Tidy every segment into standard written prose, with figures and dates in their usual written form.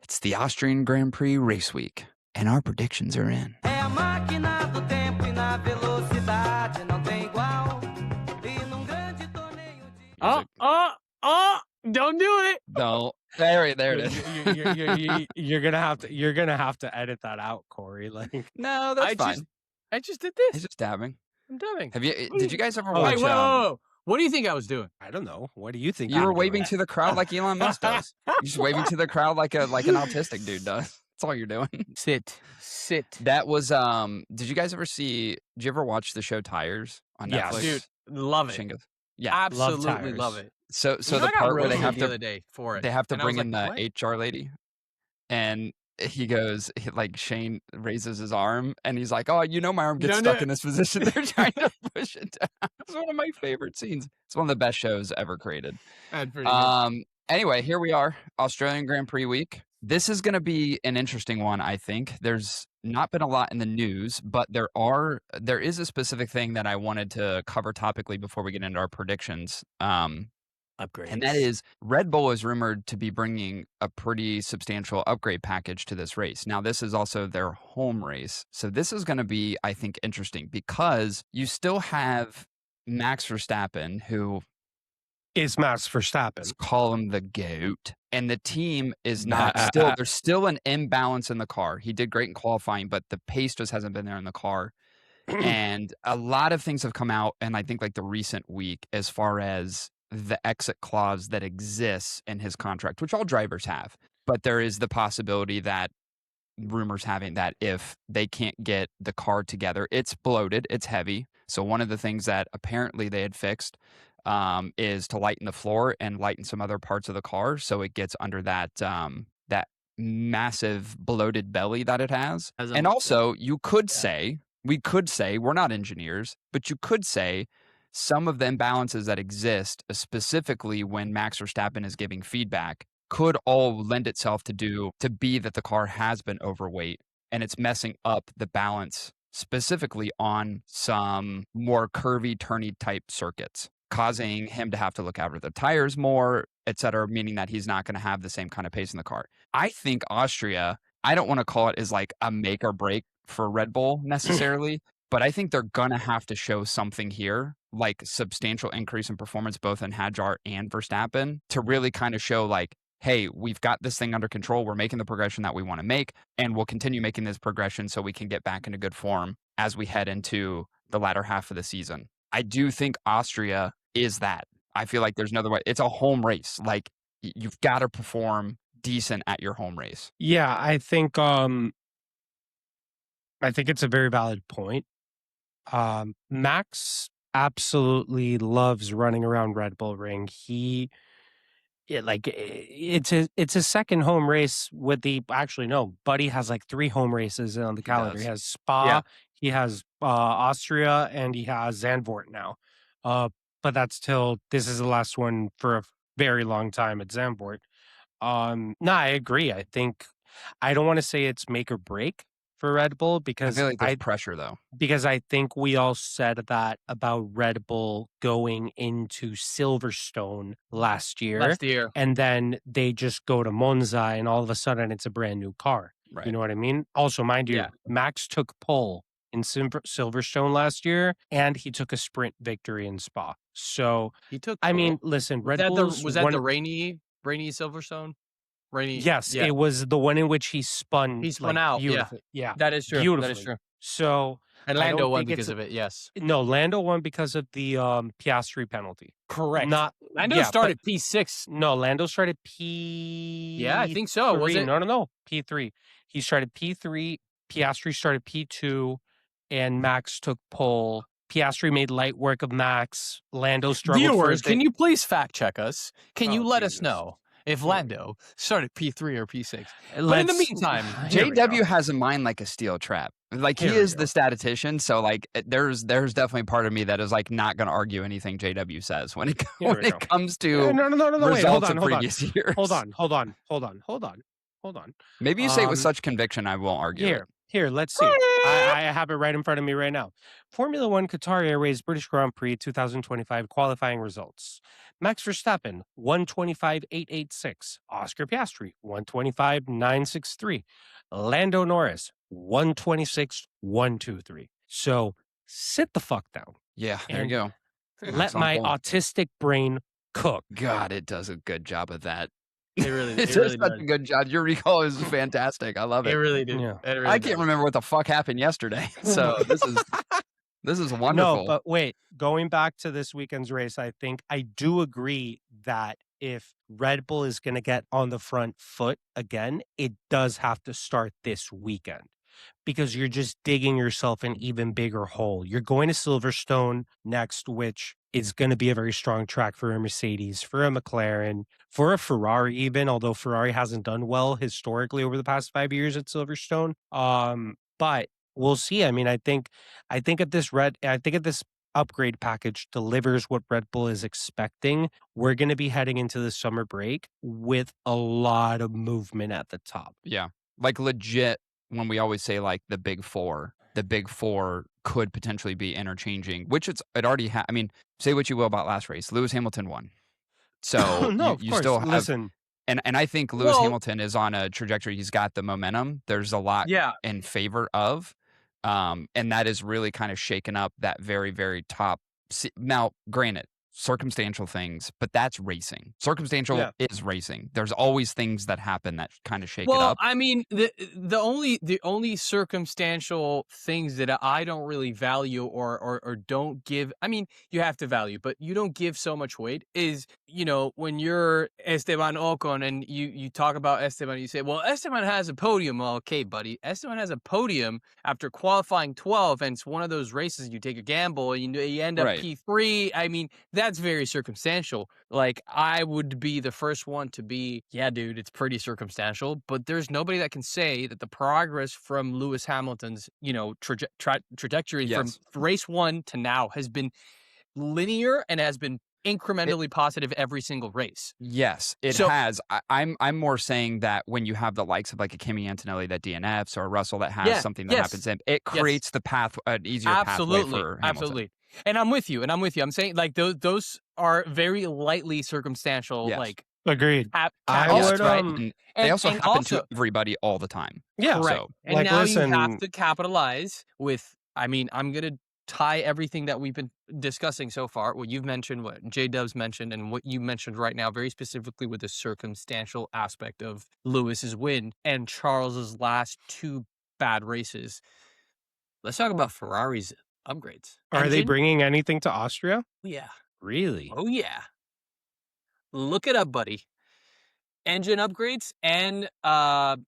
It's the Austrian Grand Prix race week, and our predictions are in. Don't do it. No, there it is. You're gonna have to edit that out, Corey. Like, No, that's fine. I just did this. He's just dabbing. I'm dabbing. Did you guys ever Oh, watch? Wait, whoa. What do you think I was doing? I don't know. What do you think? You were I'm waving doing? to the crowd like Elon Musk does. You're just waving to the crowd like an autistic dude does. That's all you're doing. Sit. That was did you guys ever see? Did you ever watch the show Tires on Yes. Netflix? Dude, love it. Shingo? Yeah. Absolutely Tires. love it. So You know, the I got part where they roasted have the to other day for it. they have to and I was bring in like, the HR lady, and he goes like Shane raises his arm and he's like, "Oh, my arm gets stuck in this position." They're trying to push it down. It's one of my favorite scenes. It's one of the best shows ever created. That's pretty good. Anyway, here we are, Australian Grand Prix week. This is going to be an interesting one, I think. There's not been a lot in the news, but there is a specific thing that I wanted to cover topically before we get into our predictions. Upgrades. And that is Red Bull is rumored to be bringing a pretty substantial upgrade package to this race. Now, this is also their home race. So this is going to be, I think, interesting because you still have Max Verstappen, who Is Max Verstappen? let's call him the GOAT. And the team is not there's still an imbalance in the car. He did great in qualifying, but the pace just hasn't been there in the car. And a lot of things have come out, and I think like the recent week, as far as the exit clause that exists in his contract, which all drivers have. But there is the possibility that rumors having that if they can't get the car together, it's bloated, it's heavy. So one of the things that apparently they had fixed is to lighten the floor and lighten some other parts of the car so it gets under that that massive bloated belly that it has. And also, we could say, we're not engineers, but you could say some of the imbalances that exist, specifically when Max Verstappen is giving feedback, could all lend itself to be that the car has been overweight and it's messing up the balance specifically on some more curvy, turny type circuits, causing him to have to look over the tires more, et cetera, meaning that he's not going to have the same kind of pace in the car. I think Austria, I don't want to call it as like a make or break for Red Bull necessarily, but I think they're going to have to show something here, like substantial increase in performance, both in Hadjar and Verstappen, to really kind of show like, hey, we've got this thing under control. We're making the progression that we want to make, and we'll continue making this progression so we can get back into good form as we head into the latter half of the season. I do think Austria is that. I feel like there's another way. It's a home race. Like you've got to perform decent at your home race. Yeah, I think it's a very valid point. Max absolutely loves running around Red Bull Ring. It's a second home race with Buddy has like 3 home races on the calendar. He has Spa, he has Austria, and he has Zandvoort now. But this is the last one for a very long time at Zandvoort. No, I agree. I don't want to say it's make or break for Red Bull because I feel like there's pressure though. Because I think we all said that about Red Bull going into Silverstone last year. And then they just go to Monza and all of a sudden it's a brand new car. Right. You know what I mean? Also, mind you, Max took pole in Silverstone last year and he took a sprint victory in Spa. So listen, Red Bull was that the rainy Silverstone? Yes, it was the one in which he spun. He spun out. Yeah, that is true. Beautifully. That is true. So and Lando won because of it. Yes. No, Lando won because of the Piastri penalty. Correct. Lando started P6. No, Lando started P. Yeah, I think so. Was it? No. P3. He started P3. Piastri started P2, and Max took pole. Piastri made light work of Max. Lando struggled. Viewers, can you please fact check us? Can you let us know if Lando started P3 or P6? But in the meantime, JW has a mind like a steel trap. Like he is the statistician, so like there's definitely part of me that is like not going to argue anything JW says when it comes to results of previous years. Hold on. Maybe you say it with such conviction, I won't argue. Here, let's see. I have it right in front of me right now. Formula One Qatar Airways British Grand Prix 2025 qualifying results. Max Verstappen, 125.886. Oscar Piastri, 125.963. Lando Norris, 126.123. So sit the fuck down. Yeah, there you go. Let my autistic brain cook. God, it does a good job of that. It really, it does such a good job. Your recall is fantastic. I love it. It really did. Yeah. It really I can't remember what the fuck happened yesterday. So this is wonderful. No, but wait, going back to this weekend's race, I think I do agree that if Red Bull is going to get on the front foot again, it does have to start this weekend because you're just digging yourself an even bigger hole. You're going to Silverstone next, which is going to be a very strong track for a Mercedes, for a McLaren, for a Ferrari even, although Ferrari hasn't done well historically over the past 5 years at Silverstone. But we'll see. I mean, I think at this upgrade package delivers what Red Bull is expecting. We're going to be heading into the summer break with a lot of movement at the top. Yeah. Like legit, when we always say like the big four could potentially be interchanging, which it already I mean, say what you will about last race. Lewis Hamilton won. So no, you still have, listen. And I think Lewis Hamilton is on a trajectory. He's got the momentum. There's a lot in favor of. And that is really kind of shaken up that very, very top. Now, granted, circumstantial things, but that's racing. Circumstantial is racing. There's always things that happen that kind of shake it up. Well, I mean, the only circumstantial things that I don't really value or don't give. I mean, you have to value, but you don't give so much weight. Is when you're Esteban Ocon and you talk about Esteban, you say, well, Esteban has a podium. Well, okay, buddy, Esteban has a podium after qualifying 12, and it's one of those races you take a gamble and you end up P3. I mean, that's very circumstantial. Like, I would be the first one to be, yeah, dude, it's pretty circumstantial, but there's nobody that can say that the progress from Lewis Hamilton's, trajectory from race 1 to now has been linear and has been incrementally positive every single race. Yes, it has. I'm more saying that when you have the likes of like a Kimi Antonelli that DNFs or a Russell that has something that happens, and it creates the path, an easier pathway for Hamilton. Absolutely. And I'm with you. I'm saying like those are very lightly circumstantial. Like agreed. They also happen to everybody all the time. Yeah. Right. So, and now you have to capitalize with. I mean, I'm gonna tie everything that we've been discussing so far, what you've mentioned, what J-Dubs mentioned, and what you mentioned right now, very specifically with the circumstantial aspect of Lewis's win and Charles's last 2 bad races. Let's talk about Ferrari's upgrades. Are they bringing anything to Austria? Yeah. Really? Oh, yeah. Look it up, buddy. Engine upgrades and a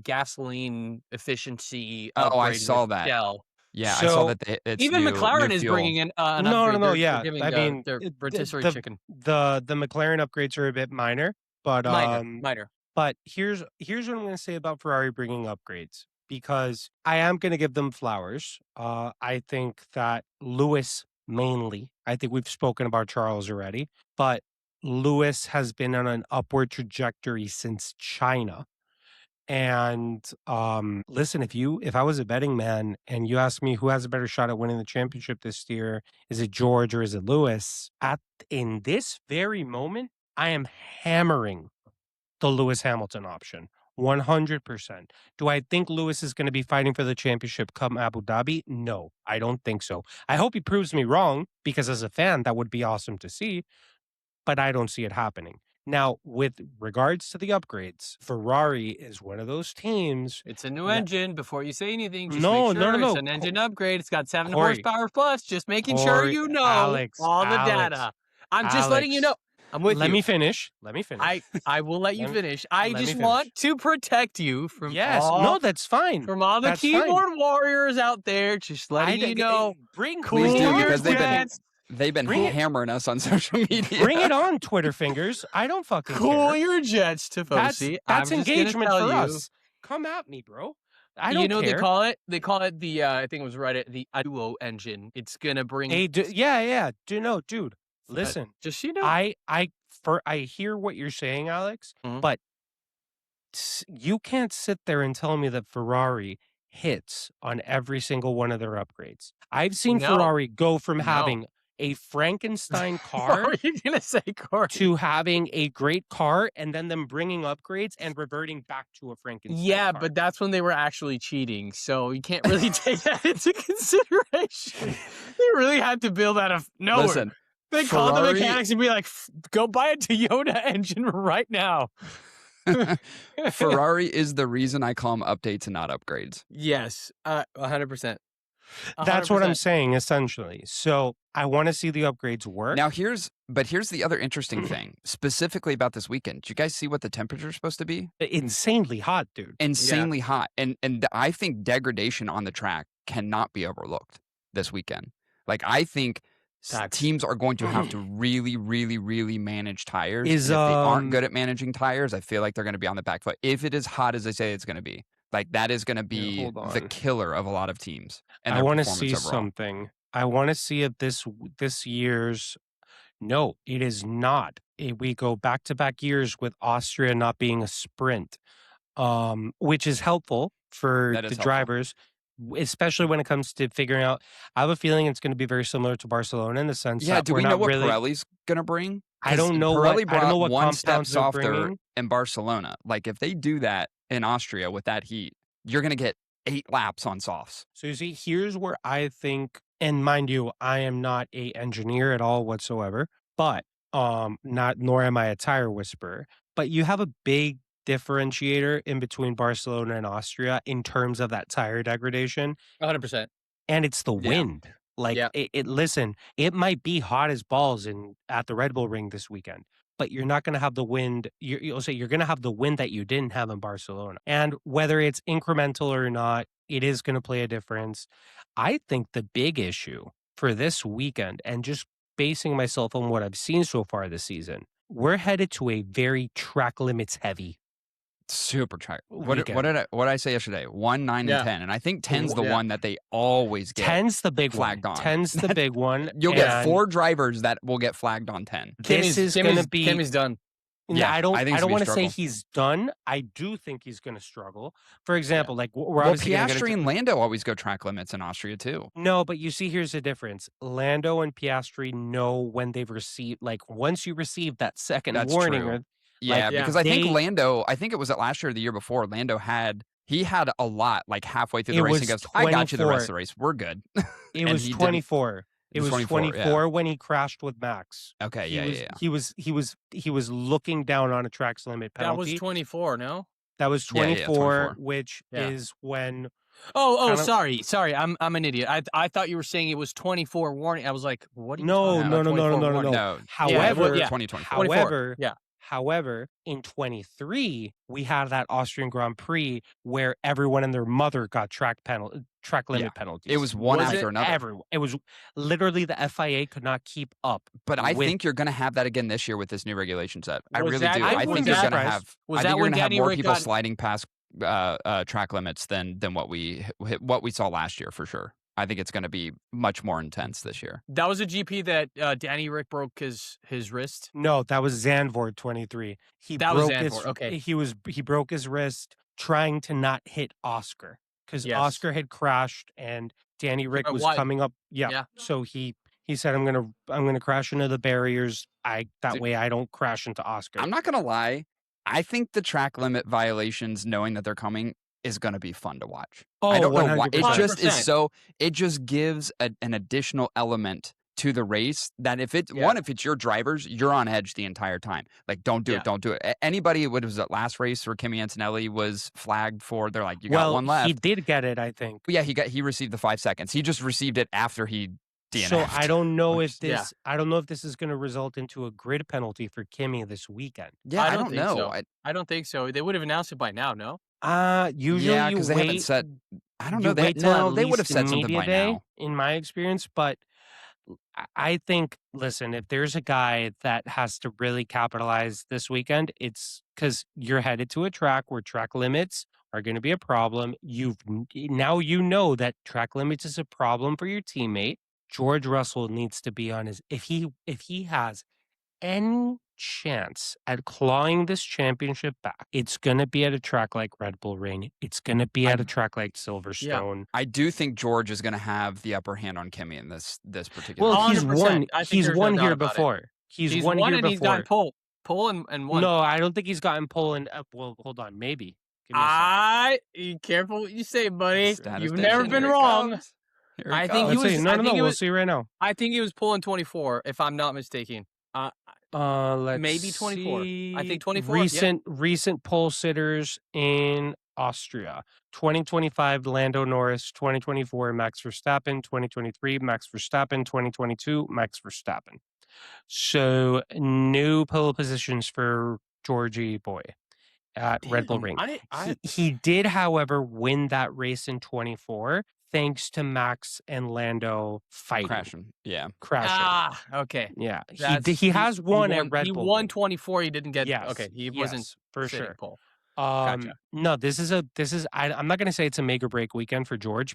gasoline efficiency upgrade. Oh, I saw that. Shell. Yeah, I saw that. It's even new, McLaren new is fuel. bringing in an upgrade. No. They're giving I mean, their rotisserie chicken. The McLaren upgrades are a bit minor, but minor. But here's what I'm going to say about Ferrari bringing upgrades, because I am going to give them flowers. I think that Lewis mainly. I think we've spoken about Charles already, but Lewis has been on an upward trajectory since China. And listen, if I was a betting man and you asked me who has a better shot at winning the championship this year, is it George or is it Lewis? In this very moment, I am hammering the Lewis Hamilton option. 100%. Do I think Lewis is going to be fighting for the championship come Abu Dhabi? No, I don't think so. I hope he proves me wrong, because as a fan, that would be awesome to see, but I don't see it happening. Now, with regards to the upgrades, Ferrari is one of those teams. It's a new engine. Before you say anything, just No. It's an engine upgrade. It's got 7 horsepower plus. Just making sure you know all the data. I'm just letting you know. I'm with you. Let me finish. I will let you finish. I just want to protect you from that's fine. From all the keyboard warriors out there. Just letting you know. Please do, because they've been hammering us on social media. Bring it on, Twitter fingers. I don't fucking cool care. Your jets, Tifosi. That's engagement for us. Come at me, bro. I don't care. They call it the I think it was right at the Duo engine. It's gonna bring dude. Listen, just I hear what you're saying, Alex, but you can't sit there and tell me that Ferrari hits on every single one of their upgrades. I've seen No. Ferrari go from No. having a Frankenstein What car were you gonna say, Corey? to having a great car and then them bringing upgrades and reverting back to a Frankenstein Yeah, car. but that's when they were actually cheating, so you can't really take that into consideration. They really had to build out of nowhere. Listen, They called the Ferrari- mechanics and be like, go buy a Toyota engine right now. Ferrari is the reason I call them updates and not upgrades. Yes, 100%. That's what I'm 100%. saying, essentially. So I want to see the upgrades work. Now here's the other interesting thing, specifically about this weekend. Did you guys see what the temperature is supposed to be? Insanely hot, dude. Insanely hot. And I think degradation on the track cannot be overlooked this weekend. Like, I think teams are going to have to really, really, really manage tires. And if they aren't good at managing tires, I feel like they're going to be on the back foot. If it is hot as they say it's going to be, like, that is going to be the killer of a lot of teams. And I want to see something. I want to see if this year's. No, it is not. We go back-to-back years with Austria not being a sprint, which is helpful for the drivers, especially when it comes to figuring out. I have a feeling it's going to be very similar to Barcelona in the sense that do we know what Pirelli's going to bring? I don't know Pirelli I don't know what one step compounds they're softer bringing. in Barcelona. Like, if they do that in Austria with that heat, you're going to get 8 laps on softs. So you see, here's where I think, and mind you, I am not an engineer at all whatsoever, but nor am I a tire whisperer. But you have a big differentiator in between Barcelona and Austria in terms of that tire degradation. 100%. And it's the wind. Like, listen, it might be hot as balls at the Red Bull Ring this weekend, but you're not going to have the wind. You'll say you're going to have the wind that you didn't have in Barcelona. And whether it's incremental or not, it is going to play a difference. I think the big issue for this weekend, and just basing myself on what I've seen so far this season, we're headed to a very track limits heavy. Super track. What did I say yesterday? 1, 9, and 10. And I think 10's the one that they always get 10's the big flagged one. on. 10's the big one. You'll get 4 drivers that will get flagged on 10. This is going to be... Kimmy's done. Yeah, I don't want to say he's done. I do think he's going to struggle. For example, like we're obviously Piastri and Lando always go track limits in Austria too. No, but you see, here's the difference. Lando and Piastri know when they've received, like, once you receive that second warning. True. Because I think Lando, I think it was last year or the year before, Lando had a lot, like, halfway through the race. He goes, I got you the rest of the race. We're good. It was 24. It was 24 when he crashed with Max. Okay, He was looking down on a track's limit penalty. That was 24, no? That was 24, which is when... Sorry. I'm an idiot. I thought you were saying it was 24 warning. I was like, what are you talking about? No. However, 2024. However, in 23, we had that Austrian Grand Prix where everyone and their mother got track limit penalties. It was one after another. It was literally the FIA could not keep up. But I think you're going to have that again this year with this new regulation set. I really do. I think you're going to have more people sliding past track limits than what we saw last year for sure. I think it's going to be much more intense this year. That was a GP that Danny Rick broke his wrist. No, that was Zandvoort 23. He broke his wrist trying to not hit Oscar because Oscar had crashed and Danny Rick was coming up. Yeah. So he said, I'm gonna crash into the barriers. Way I don't crash into Oscar. I'm not gonna lie. I think the track limit violations, knowing that they're coming, is going to be fun to watch. I don't know why. It just is so. It just gives an additional element to the race that if it's your drivers, you're on edge the entire time. Like, don't do it. Anybody, what was that last race where Kimi Antonelli was flagged for? They're like, you got one left. He did get it, I think. But yeah, he received the 5 seconds. He just received it after he DNF'd. So I don't know if this is going to result into a grid penalty for Kimi this weekend. Yeah, I don't know. So. I don't think so. They would have announced it by now. No. Usually because they haven't said. I don't know. They would have said something by now, in my experience. But I think, listen, if there's a guy that has to really capitalize this weekend, it's because you're headed to a track where track limits are going to be a problem. Now you know that track limits is a problem for your teammate. George Russell needs to be on his. If he has any chance at clawing this championship back, it's going to be at a track like Red Bull Ring. It's going to be at a track like Silverstone. I do think George is going to have the upper hand on Kimi in this particular. Well, he's 100%. won. I think He's there's won no here doubt about it. before. He's won won here and before. he's gotten pole and won. No, I don't think he's gotten pole and well, hold on, maybe. Give me a second. You careful what you say, buddy. Statistician, You've never been here it wrong. comes. Here it I think comes. he Let's see. was- No, I no, think no. it We'll was- see right now. I think he was pulling 24, if I'm not mistaken. Let's Maybe 24. I see. think 24, yeah. Recent pole sitters in Austria. 2025 Lando Norris, 2024 Max Verstappen, 2023 Max Verstappen, 2022 Max Verstappen. So new pole positions for Georgie boy at Red Bull Ring. He did, however, win that race in 24 thanks to Max and Lando fighting. Crashing. Okay. Yeah. He has won at Red Bull. He won 24. He didn't get. Yes. Okay. He wasn't for sitting sure. pole. Gotcha. No, I'm not going to say it's a make or break weekend for George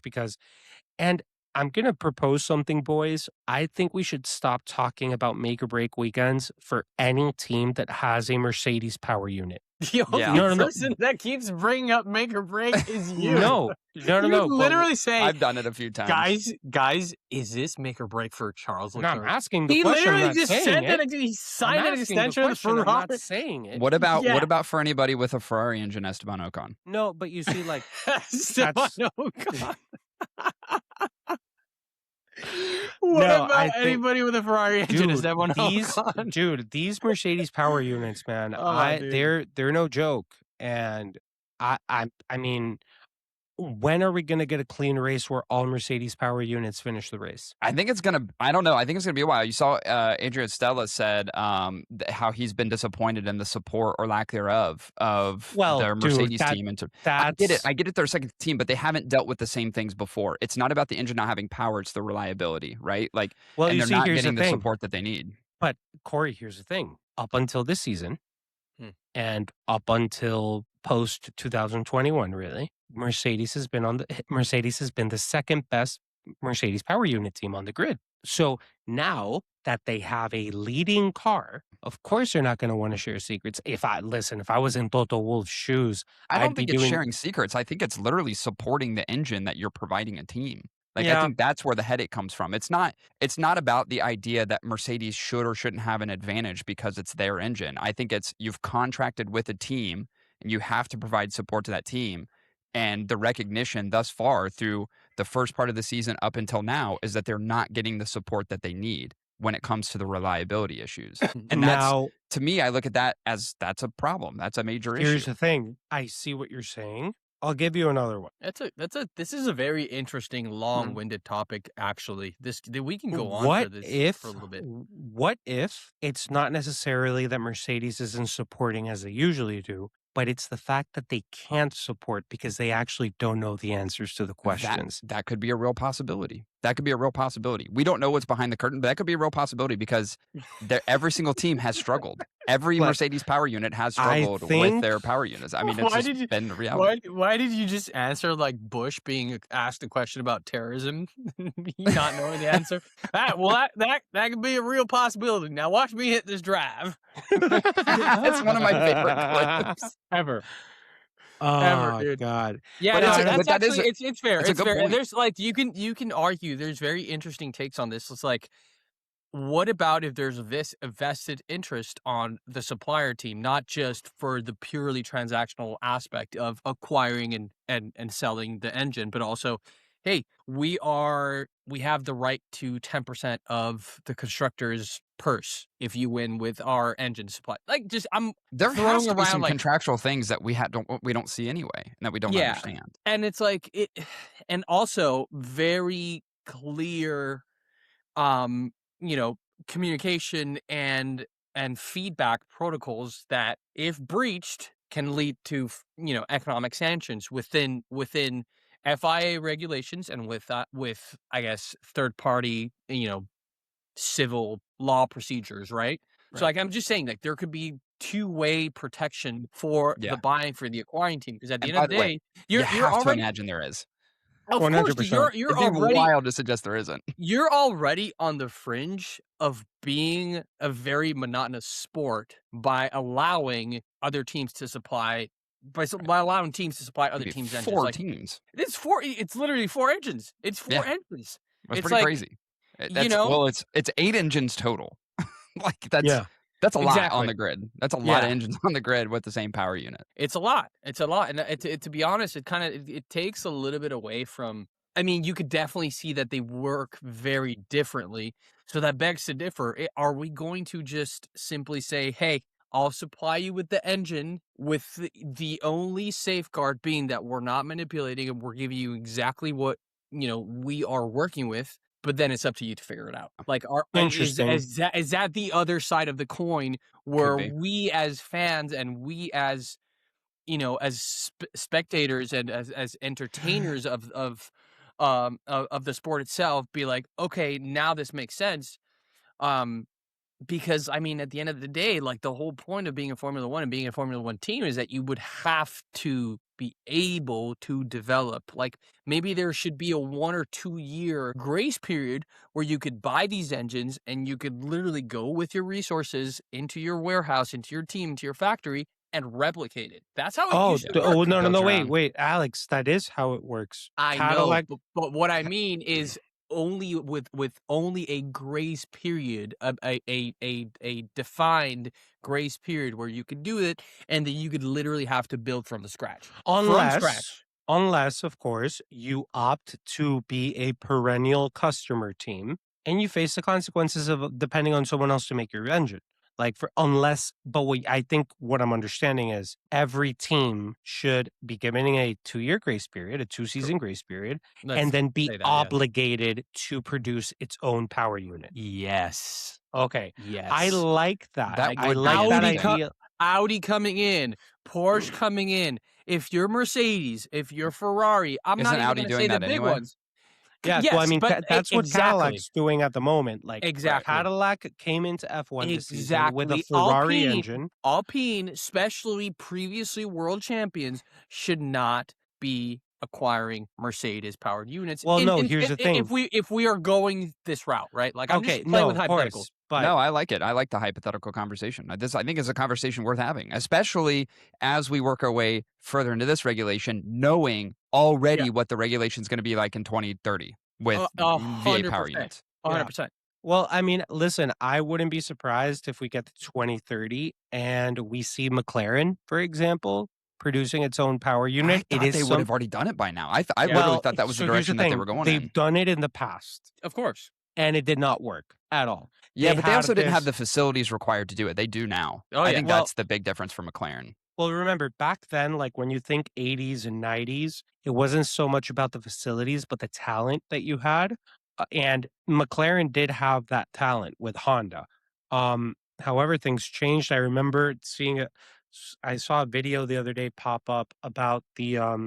and I'm going to propose something, boys. I think we should stop talking about make or break weekends for any team that has a Mercedes power unit. The only person that keeps bringing up make or break is you. No. You literally say, I've done it a few times. Guys, is this make or break for Charles Leclerc? No, I'm asking the he question. literally I'm not just saying said it. that he signed an extension I'm with Ferrari. not saying it. What about for anybody with a Ferrari engine, Esteban Ocon? No, but you see, like Esteban Ocon. What No, about I think- anybody with a Ferrari engine? Is that one these Mercedes power units, man, they're no joke. And I mean, when are we gonna get a clean race where all Mercedes power units finish the race? I think it's gonna. I don't know. I think it's gonna be a while. You saw Adrian Stella said how he's been disappointed in the support or lack thereof of their Mercedes team. I get it. I get it. They're a second team, but they haven't dealt with the same things before. It's not about the engine not having power; it's the reliability, right? Like, and they're not getting the support that they need. But Corey, here's the thing: up until this season, and up until post 2021, really, Mercedes has been the second best Mercedes power unit team on the grid. So now that they have a leading car, of course they're not going to want to share secrets. If I was in Toto Wolff's shoes, I don't think it's sharing secrets. I think it's literally supporting the engine that you're providing a team. Like, I think that's where the headache comes from. It's not about the idea that Mercedes should or shouldn't have an advantage because it's their engine. I think it's you've contracted with a team and you have to provide support to that team. And the recognition thus far through the first part of the season up until now is that they're not getting the support that they need when it comes to the reliability issues. And now, to me, I look at that as that's a problem. That's a major issue. Here's the thing. I see what you're saying. I'll give you another one. This is a very interesting, long-winded topic, actually. We can go on for a little bit. What if it's not necessarily that Mercedes isn't supporting as they usually do, but it's the fact that they can't support because they actually don't know the answers to the questions. That could be a real possibility. We don't know what's behind the curtain, but that could be a real possibility because every single team has struggled. Every Mercedes power unit has struggled with their power units. I mean, it's been the reality. Why did you just answer like Bush being asked a question about terrorism, not knowing the answer? That could be a real possibility. Now watch me hit this drive. That's one of my favorite clips ever. Oh, dude. God. Yeah, that's actually it's fair. It's fair. And there's like you can argue there's very interesting takes on this. It's like, what about if there's a vested interest on the supplier team, not just for the purely transactional aspect of acquiring and selling the engine, but also, hey, we have the right to 10% of the constructor's purse if you win with our engine supply. Like, there has to be some contractual things that we don't see anyway, and that we don't understand. And it's like and also very clear, communication and feedback protocols that, if breached, can lead to economic sanctions within FIA regulations and with I guess third party civil law procedures, right? So like I'm just saying, like, there could be two-way protection for the buying for the acquiring team, because at the end of the day, you have to imagine there is. Of course, 100%. you're It'd be already wild to suggest there isn't. you're already on the fringe of being a very monotonous sport by allowing other teams to supply by allowing teams to supply other Maybe teams' engines. 4 Like teams. it's literally 4 engines. It's 4 Yeah. engines. That's It's pretty like, crazy. you know, Well, it's 8 engines total. Like Yeah. that's a lot on exactly. the grid. That's a lot Yeah. of engines on the grid with the same power unit. It's a lot. It's a lot, and to be honest, it takes a little bit away from. I mean, you could definitely see that they work very differently. So that begs to differ. Are we going to just simply say, "Hey, I'll supply you with the engine, with the only safeguard being that we're not manipulating and we're giving you exactly what we are working with." But then it's up to you to figure it out. Like, Interesting. is that the other side of the coin where we as fans and we as as spectators and as entertainers of the sport itself, be like, okay, now this makes sense. Because I mean, at the end of the day, like the whole point of being a Formula One and being a Formula One team is that you would have to be able to develop. Like maybe there should be a 1 or 2 year grace period where you could buy these engines and you could literally go with your resources into your warehouse, into your team, into your factory, and replicate it. That's how it used to work. No, Goes wait, Alex, that is how it works. I Cadillac, know, but what I mean is only with only a grace period, a defined grace period where you could do it, and then you could literally have to build from the scratch. unless, of course, you opt to be a perennial customer team and you face the consequences of depending on someone else to make your engine. Like I think what I'm understanding is every team should be given a 2-year grace period, a 2-season grace period, and then be obligated to produce its own power unit. Yes. Okay. Yes. I like that. That I would like be that interesting. idea. Audi coming in, Porsche coming in. If you're Mercedes, if you're Ferrari, I'm Isn't not even Audi going to say doing the that big anyway? ones. Yeah, Yes, well, I mean, but that's what exactly. Cadillac's doing at the moment. Like, Exactly. Cadillac came into F1 this season with a Exactly. Ferrari engine. Alpine, especially previously world champions, should not be acquiring Mercedes-powered units. Well, no, here's the thing. If we are going this route, right? Like, I'm Okay, just playing no, with of hypotheticals. course, but No, I like it. I like the hypothetical conversation. I think it's a conversation worth having, especially as we work our way further into this regulation, knowing already what the regulation is going to be like in 2030 with VA power units. 100%. Well, I mean, listen, I wouldn't be surprised if we get to 2030 and we see McLaren, for example, producing its own power unit. I thought they would have already done it by now. I literally thought that was the direction that they were going They've in. done it in the past. Of course. And it did not work at all. Yeah, but they also didn't have the facilities required to do it. They do now. Oh, I yeah. think that's the big difference for McLaren. Well, remember, back then, like when you think 80s and 90s, it wasn't so much about the facilities, but the talent that you had. And McLaren did have that talent with Honda. However, things changed. I remember I saw a video the other day pop up about the, have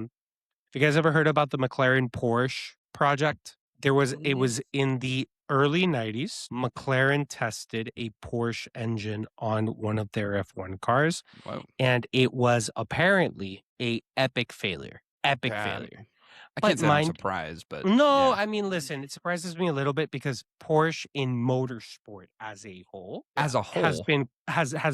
you guys ever heard about the McLaren Porsche project? It was in the early 90s. McLaren tested a Porsche engine on one of their F1 cars. Whoa. And it was apparently a epic failure. Failure. I can't say I'm surprised, but no, I mean, listen, it surprises me a little bit because Porsche in motorsport as a whole has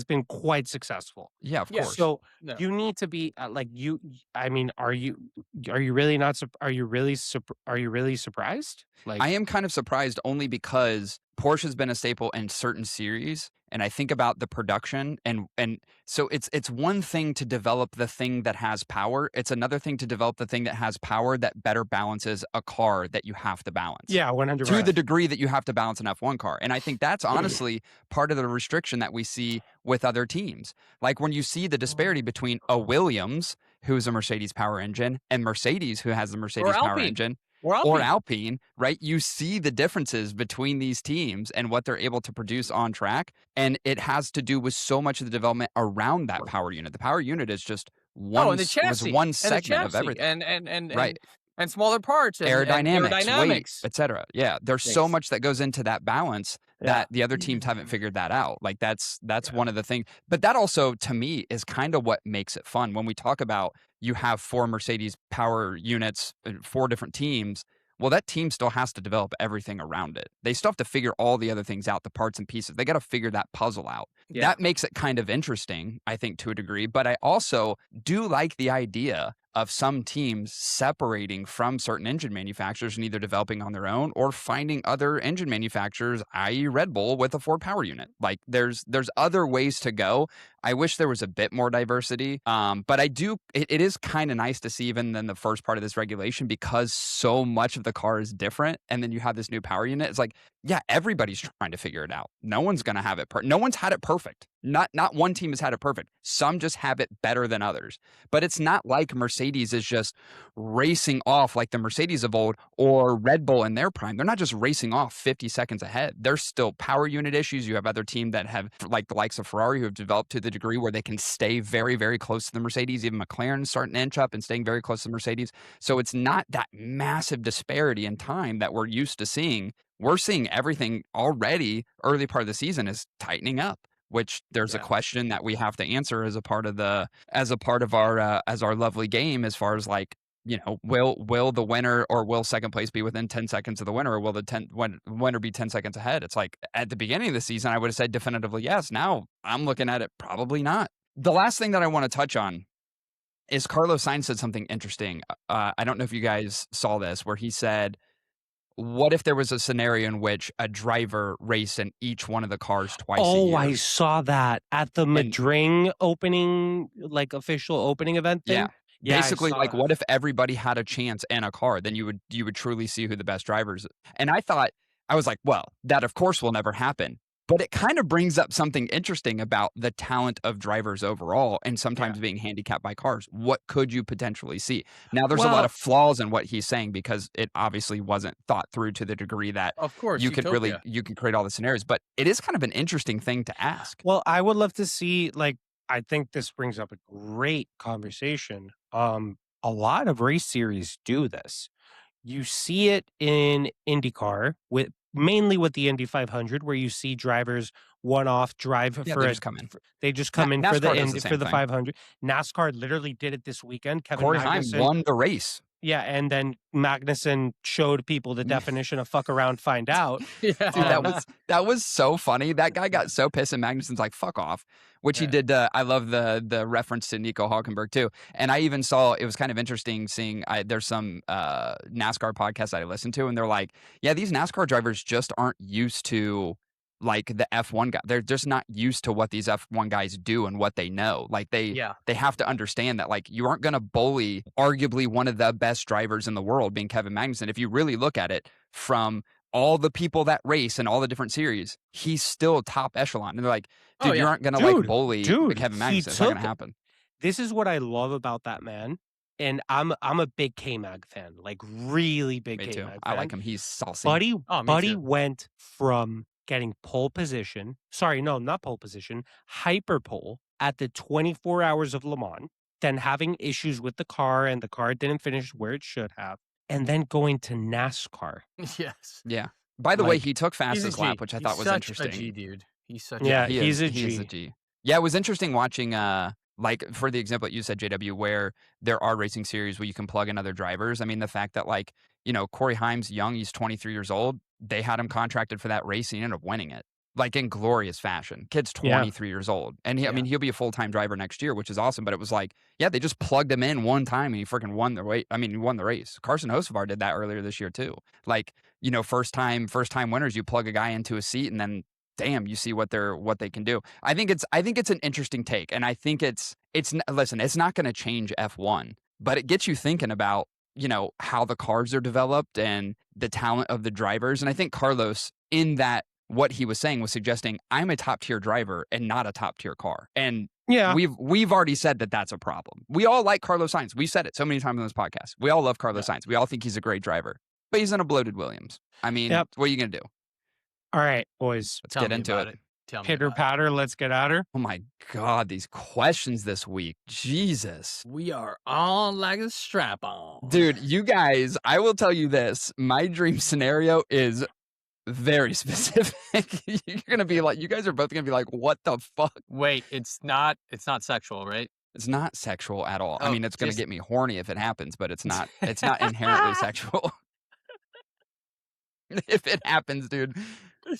been quite successful. Yeah, of course. So you need to be like you. I mean, are you really not? Are you really surprised? Like, I am kind of surprised only because Porsche has been a staple in certain series, and I think about the production, and so it's one thing to develop the thing that has power. It's another thing to develop the thing that has power that better balances a car that you have to balance. Yeah, 100%. To the degree that you have to balance an F1 car. And I think that's honestly part of the restriction that we see with other teams. Like when you see the disparity between a Williams, who's a Mercedes power engine, and Mercedes, who has the Mercedes power engine, or Alpine, right? You see the differences between these teams and what they're able to produce on track. And it has to do with so much of the development around that power unit. The power unit is just one segment of everything. And smaller parts, and aerodynamics, weight, aerodynamics, etc. Yeah, there's so much that goes into that balance that the other teams haven't figured that out. Like that's one of the things. But that also, to me, is kind of what makes it fun. When we talk about you have 4 Mercedes power units, 4 different teams, well, that team still has to develop everything around it. They still have to figure all the other things out, the parts and pieces. They got to figure that puzzle out. Yeah. That makes it kind of interesting, I think, to a degree. But I also do like the idea of some teams separating from certain engine manufacturers and either developing on their own or finding other engine manufacturers, i.e. Red Bull, with a 4 power unit. Like there's other ways to go. I wish there was a bit more diversity. But I do, it is kind of nice to see even in the first part of this regulation, because so much of the car is different. And then you have this new power unit. It's like, yeah, everybody's trying to figure it out. No one's going to have it. No one's had it perfect. Not one team has had it perfect. Some just have it better than others. But it's not like Mercedes is just racing off like the Mercedes of old or Red Bull in their prime. They're not just racing off 50 seconds ahead. There's still power unit issues. You have other teams that have, like the likes of Ferrari, who have developed to the degree where they can stay very, very close to the Mercedes. Even McLaren starting to inch up and staying very close to the Mercedes. So it's not that massive disparity in time that we're used to seeing. We're seeing everything already early part of the season is tightening up, which there's a question that we have to answer as a part of our as our lovely game, as far as like, you know, will the winner or will second place be within 10 seconds of the winner, or will the winner be 10 seconds ahead? It's like at the beginning of the season, I would have said definitively yes. Now I'm looking at it probably not. The last thing that I want to touch on is Carlos Sainz said something interesting. I don't know if you guys saw this, where he said, what if there was a scenario in which a driver raced in each one of the cars twice a year? Oh, I saw that at the Madrid opening, like official opening event thing. Yeah, basically, like, what if everybody had a chance in a car? Then you would truly see who the best drivers. And I was like, well, that of course will never happen. But it kind of brings up something interesting about the talent of drivers overall, and sometimes being handicapped by cars. What could you potentially see? Now, there's a lot of flaws in what he's saying, because it obviously wasn't thought through to the degree that of course you could create all the scenarios. But it is kind of an interesting thing to ask. Well, I would love to see, like, I think this brings up a great conversation. A lot of race series do this. You see it in IndyCar mainly with the Indy 500, where you see drivers one-off drive for they just come in. They just come in for the 500. NASCAR literally did it this weekend. Corey Haim won the race. Yeah, and then Magnussen showed people the definition of "fuck around, find out." Dude, that was so funny. That guy got so pissed, and Magnussen's like, "Fuck off," which he did. I love the reference to Nico Hülkenberg too. And I even saw, it was kind of interesting seeing. There's some NASCAR podcasts that I listen to, and they're like, "Yeah, these NASCAR drivers just aren't used to." Like the F1 guy, they're just not used to what these F1 guys do and what they know. Like they have to understand that, like, you aren't going to bully arguably one of the best drivers in the world, being Kevin Magnussen. If you really look at it from all the people that race and all the different series, he's still top echelon. And they're like, dude, you aren't going to like bully Kevin Magnussen. It's not going to happen. This is what I love about that man. And I'm a big K-Mag fan, like really big K-Mag fan. I like him. He's saucy. Buddy went from getting pole position. Sorry, no, not pole position. Hyperpole at the 24 Hours of Le Mans, then having issues with the car, and the car didn't finish where it should have, and then going to NASCAR. Yes. Yeah. By the way, he took fastest lap, which I thought was interesting. He's such a G, dude. He's such he's a G. Yeah, it was interesting watching, like, for the example that you said, JW, where there are racing series where you can plug in other drivers. I mean, the fact that, like, you know, Corey Haim's young, he's 23 years old. They had him contracted for that race. He ended up winning it, like, in glorious fashion. Kid's 23 years old. And I mean, he'll be a full-time driver next year, which is awesome. But it was like, they just plugged him in one time and he freaking won the race. I mean, he won the race. Carson Hocevar did that earlier this year too. Like, you know, first time winners, you plug a guy into a seat and then, damn, you see what they can do. I think it's an interesting take. And I think listen, it's not going to change F1, but it gets you thinking about, you know, how the cars are developed and the talent of the drivers. And I think Carlos, in that, what he was saying was suggesting, I'm a top tier driver and not a top tier car. And we've already said that that's a problem. We all like Carlos Sainz. We've said it so many times on this podcast. We all love Carlos Sainz. We all think he's a great driver, but he's in a bloated Williams. I mean, what are you going to do? All right, boys. Let's get into it. Pitter patter, let's get at her. Oh my God, these questions this week. Jesus. We are on like a strap on. Dude, you guys, I will tell you this. My dream scenario is Very specific. You're gonna be like, you guys are both gonna be like, what the fuck? Wait, it's not sexual, right? It's not sexual at all. I Oh, mean, it's gonna just- get me horny if it happens, but it's not inherently sexual. If it happens, dude.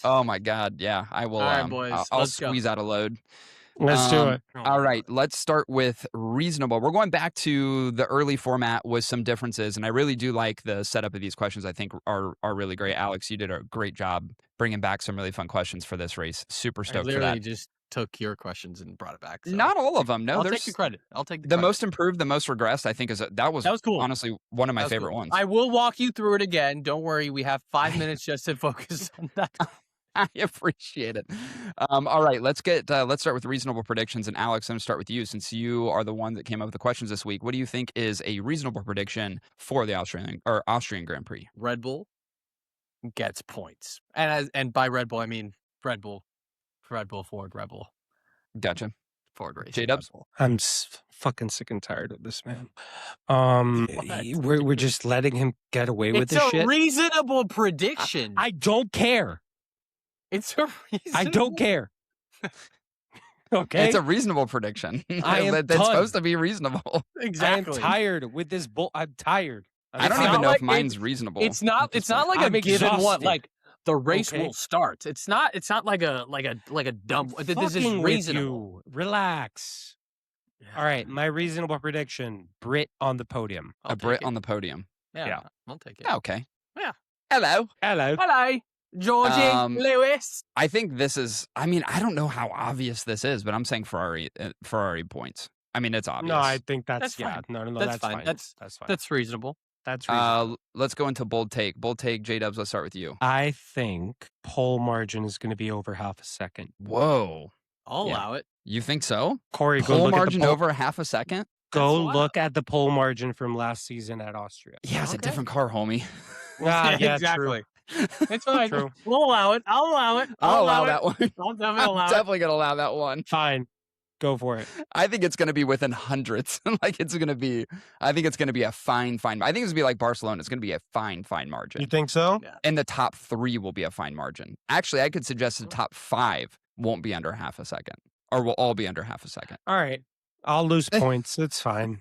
Oh my God. Yeah, I will. All right, boys, I'll let's go. squeeze out a load. Let's do it. All right, let's start with reasonable. We're going back to the early format with some differences, and I really do like the setup of these questions. I think are really great. Alex, you did a great job bringing back some really fun questions for this race. Super stoked for that. Just took your questions and brought it back. So. Not all of them. No, I'll there's take the credit. I'll take the most improved, the most regressed. I think that was cool. Honestly, one of my favorite ones. I will walk you through it again. Don't worry. We have 5 minutes just to focus on that. I appreciate it. All right, let's start with reasonable predictions. And Alex, I'm gonna start with you since you are the one that came up with the questions this week. What do you think is a reasonable prediction for the Austrian Grand Prix? Red Bull gets points, and by Red Bull I mean Red Bull, Ford, Red Bull. Gotcha. Ford race. J-Dubs? I'm fucking sick and tired of this man. We're just letting him get away with this shit. It's a reasonable prediction. I don't care. It's a reasonable. I don't care. Okay, It's a reasonable prediction. It's supposed to be reasonable. Exactly. I am tired with this bull. I'm tired. I don't even know if mine's reasonable. It's not like I'm a given one. exhausted. Like the race Okay. will start. It's not like a dumb. This is Fucking with reasonable. you. Relax. All right, my reasonable prediction: Brit on the podium. I'll a Brit take it. on the podium. Yeah, I'll take it. Okay. Yeah. Hello. Hello. Hello, Georgie Lewis. I think this is. I mean, I don't know how obvious this is, but I'm saying Ferrari points. I mean, it's obvious. No, I think That's that's fine. No, That's that's fine. fine. That's fine. That's reasonable. That's reasonable. Let's go into bold take. Bold take. J-Dubs, let's start with you. I think pole margin is going to be over half a second. Whoa. I'll Yeah. allow it. You think so? Corey, go Pole look margin at the over half a second? Go That's look at the pole margin from last season at Austria. Yeah, it's a Okay. different car, homie. Yeah, exactly. True. It's fine. True. We'll allow it. I'll allow it. I'll allow it. that one. I'll definitely I'm allow it. definitely going to allow that one. Fine. Go for it. I think it's going to be within hundreds. I think it's going to be a fine. I think it's going to be like Barcelona. It's going to be a fine margin. You think so? Yeah. And the top 3 will be a fine margin. Actually, I could suggest the top 5 won't be under half a second, or will all be under half a second. All right. I'll lose points. It's fine.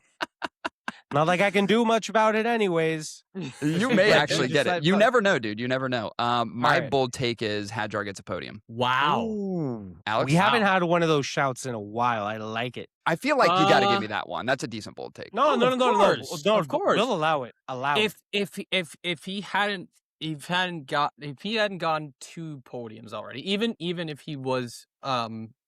Not like I can do much about it anyways. You may actually get it. You fun. never know, dude. You never know. My right. bold take is Hadjar gets a podium. Wow. Ooh. Alex? We haven't had one of those shouts in a while. I like it. I feel like you got to give me that one. That's a decent bold take. No, Oh, no, of no, no, course. no. Of course. We'll allow it. Allow it. If he hadn't gone 2 podiums already, even if he was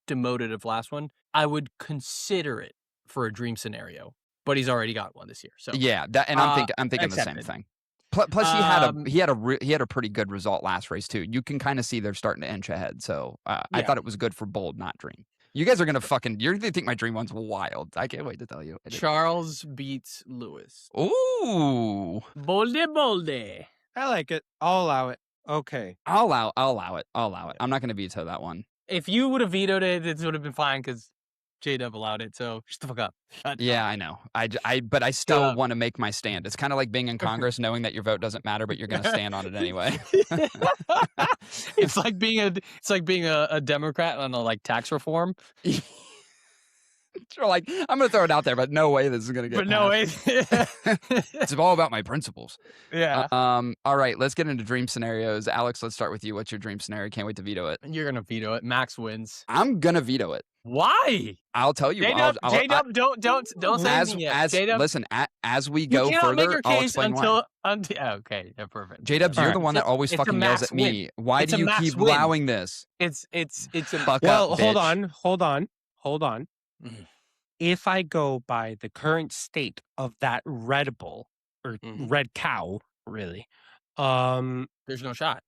demoted of last one, I would consider it for a dream scenario. But he's already got one this year. So Yeah, I'm thinking the same accepted. thing. Plus, he had a pretty good result last race too. You can kind of see they're starting to inch ahead. So I Yeah. thought it was good for bold, not dream. You guys are gonna you're gonna think my dream one's wild. I can't wait to tell you. Charles beats Lewis. Ooh, Bolde. I like it. I'll allow it. Okay. I'll allow it. I'm not gonna veto that one. If you would have vetoed it, it would have been fine because J-Dub allowed it. So shut the fuck up. Shut Yeah, up. I know. But I still up. want to make my stand. It's kind of like being in Congress, knowing that your vote doesn't matter, but you're gonna stand on it anyway. It's like being a Democrat on like tax reform. You're like, I'm gonna throw it out there, but no way this is gonna get. But no way. It's all about my principles. Yeah. All right, let's get into dream scenarios. Alex, let's start with you. What's your dream scenario? Can't wait to veto it. You're gonna veto it. Max wins. I'm gonna veto it. Why? I'll tell you. J-Dub, don't say anything yet. J-Dub, Listen, as we you go cannot make further, your I'll case explain until why. Okay, yeah, perfect. J-Dubs, you're Alright. the one that always It's a fucking yells Max at me. Why It's do a you Max keep win. allowing this? It's a Fuck Well, up, hold bitch. on. Mhm. If I go by the current state of that Red Bull or Mhm. Red Cow, really, There's no shot.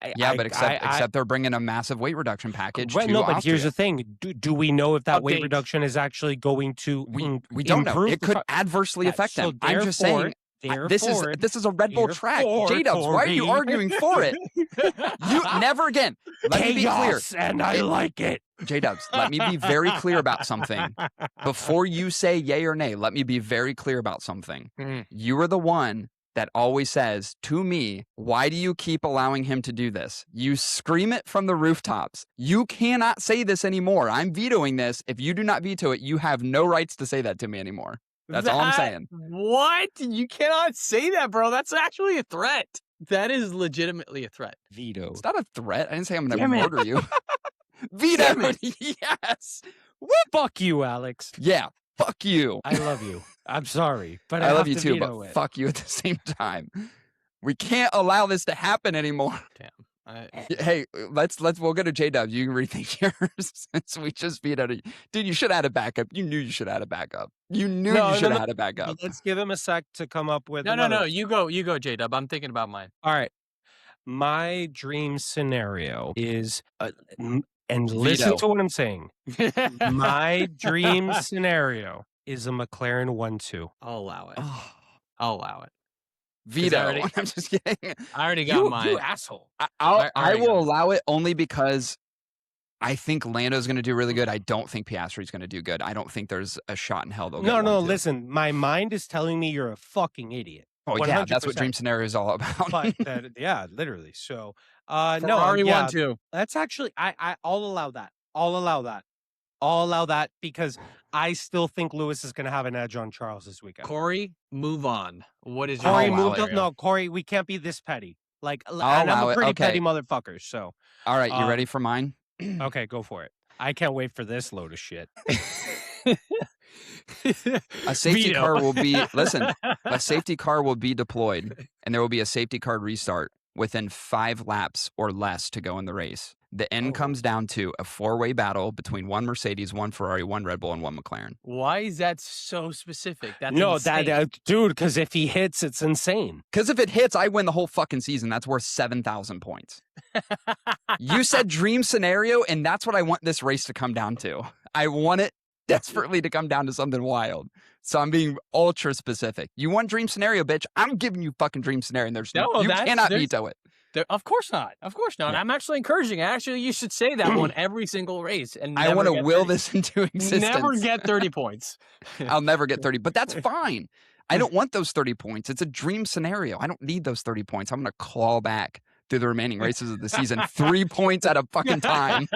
Except they're bringing a massive weight reduction package. Well, to no, but Austria. here's the thing: do we know if that weight Update. reduction is actually going to We don't know. improve It the could car? adversely Yeah, affect so them. I'm just saying. This is a Red Bull track. therefore, J-Dubs, why are you Corey. arguing for it? You never again. Let me be clear. Chaos, and I like it. J-Dubs, let me be very clear about something. Before you say yay or nay, let me be very clear about something. Mm. You are the one that always says to me, why do you keep allowing him to do this? You scream it from the rooftops. You cannot say this anymore. I'm vetoing this. If you do not veto it, you have no rights to say that to me anymore. That's all I'm saying. What? You cannot say that, bro. That's actually a threat. That is legitimately a threat. Veto. It's not a threat. I didn't say I'm going to murder you. Veto. Yes. Whoop. Fuck you, Alex. Yeah. Fuck you. I love you. I'm sorry, but I love you too, but fuck you at the same time. We can't allow this to happen anymore. Damn. Hey, we'll go to J-Dubs. You can rethink yours since we just vetoed it. Dude, you should add a backup. You knew you should add a backup. You knew you should add a backup. Let's give him a sec to come up with No. You go, J-Dub. I'm thinking about mine. All right. My dream scenario is, and listen to what I'm saying. My dream scenario is a McLaren 1-2. I'll allow it. Oh. I'll allow it. Veto. I'm just kidding. I already got mine. You asshole. I will allow it only because I think Lando's going to do really good. I don't think Piastri's going to do good. I don't think there's a shot in hell they'll get No, listen. My mind is telling me you're a fucking idiot. Oh, 100%. Yeah, that's what Dream Scenario is all about. But yeah, literally. So, Ferrari 1-2. That's actually, I'll allow that. I'll allow that because I still think Lewis is going to have an edge on Charles this weekend. Corey, move on. What is your Corey, move on? No, Corey, we can't be this petty. Like, and I'm a pretty petty motherfucker. So, all right, you ready for mine? Okay, go for it. I can't wait for this load of shit. A safety car will be a safety car will be deployed, and there will be a safety car restart within 5 laps or less to go in the race. The end comes down to a 4-way battle between 1 Mercedes, 1 Ferrari, 1 Red Bull, and 1 McLaren. Why is that so specific? That's dude, because if he hits, it's insane. Because if it hits, I win the whole fucking season. That's worth 7,000 points. You said dream scenario, and that's what I want this race to come down to. I want it desperately to come down to something wild. So I'm being ultra specific. You want dream scenario, bitch? I'm giving you fucking dream scenario, and you cannot veto it. Of course not. Of course not. Yeah. I'm actually encouraging. Actually, you should say that one every single race. And I want to will this into existence. Never get 30 points. I'll never get 30, but that's fine. I don't want those 30 points. It's a dream scenario. I don't need those 30 points. I'm going to claw back through the remaining races of the season. 3 points at a fucking time.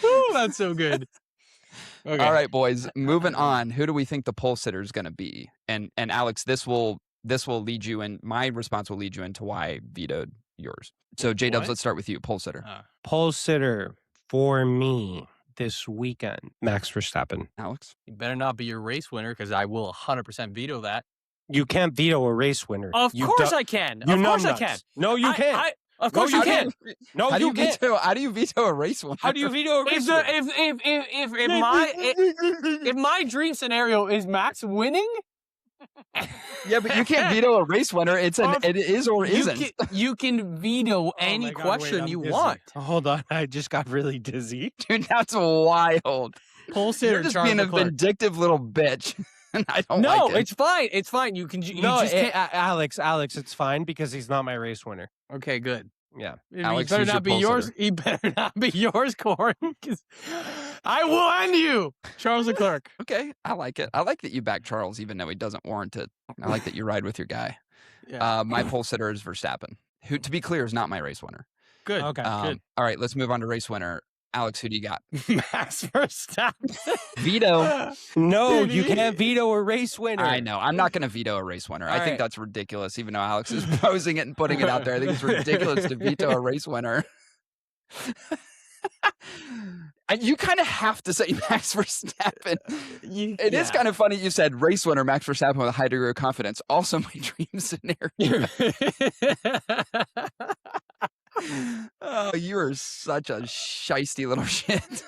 Ooh, that's so good. Okay. All right, boys. Moving on. Who do we think the pole sitter is going to be? And Alex, this will lead you in. My response will lead you into why I vetoed yours. So J-Dubs, let's start with you. Pole sitter. Pole sitter for me this weekend, Max Verstappen. Alex? You better not be your race winner because I will 100% veto that. You can't veto a race winner. Of course I can. Of course I can. No, you can't. Of course you can. No, you can't. How do you veto a race winner? How do you veto a race winner? If my dream scenario is Max winning. Yeah, but you can't veto a race winner. It is or isn't. You can veto any question you want. Hold on, I just got really dizzy. Dude, that's wild. Pole sitter, you're just being a vindictive little bitch. I don't like it. It's fine. It's fine. You can. Alex, it's fine because he's not my race winner. Okay, good. Yeah, Alex, he better not be yours. He better not be yours, Corey. I will end you, Charles Leclerc. Okay, I like it. I like that you back Charles, even though he doesn't warrant it. I like that you ride with your guy. Yeah. My pole sitter is Verstappen, who, to be clear, is not my race winner. Good. Okay. Good. All right, let's move on to race winner. Alex, who do you got? Max Verstappen. Veto. No, you can't veto a race winner. I know. I'm not going to veto a race winner. I think that's ridiculous, even though Alex is posing it and putting it out there. I think it's ridiculous to veto a race winner. And you kind of have to say Max Verstappen. It is kind of funny you said race winner Max Verstappen with a high degree of confidence. Also my dream scenario. Oh, you are such a shisty little shit.